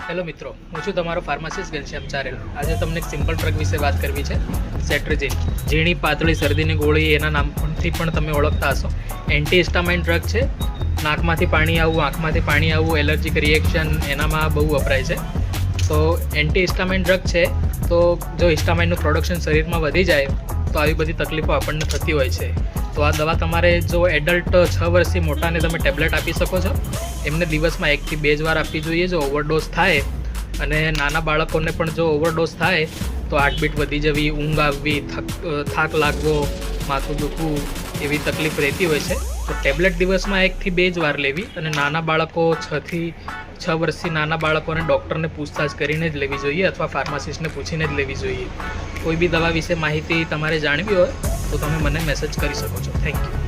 Hello મિત્રો, હું છું તમારો ફાર્માસિસ્ટ ઘનશ્યામ ચારેલ. આજે તમને એક સિમ્પલ ડ્રગ વિશે વાત કરવી છે. સેટ્રેજિન, ઝીણી પાતળી શરદીની ગોળી એના નામથી પણ તમે ઓળખતા હશો. એન્ટીહિસ્ટામાઇન ડ્રગ છે. નાકમાંથી પાણી આવવું, આંખમાંથી પાણી આવવું, એલર્જીક રિએક્શન એનામાં બહુ વપરાય છે. તો એન્ટીહિસ્ટામાઇન ડ્રગ છે. તો જો હિસ્ટામાઇનનું પ્રોડક્શન શરીરમાં વધી જાય તો આવી બધી તકલીફો આપણને થતી હોય છે. તો આ દવા તમારે જો એડલ્ટ 6 વર્ષથી મોટાને તમે ટેબ્લેટ આપી શકો છો. એમને દિવસમાં 1 થી 2 જ વાર આપવી જોઈએ. જો ઓવરડોઝ થાય અને નાના બાળકોને પણ જો ઓવરડોઝ થાય તો હાર્ટબીટ વધી જવી, ઊંઘ આવવી, થાક લાગવો, માથું દુખવું એવી તકલીફ રહેતી હોય છે. તો ટેબ્લેટ દિવસમાં 1 થી 2 જ વાર લેવી અને નાના બાળકો 6 વર્ષથી નાના બાળકોને ડૉક્ટરને પૂછતાછ કરીને જ લેવી જોઈએ અથવા ફાર્માસિસ્ટને પૂછીને જ લેવી જોઈએ. કોઈ બી દવા વિશે માહિતી તમારે જાણવી હોય તો તમે મને મેસેજ કરી શકો છો. Thank you.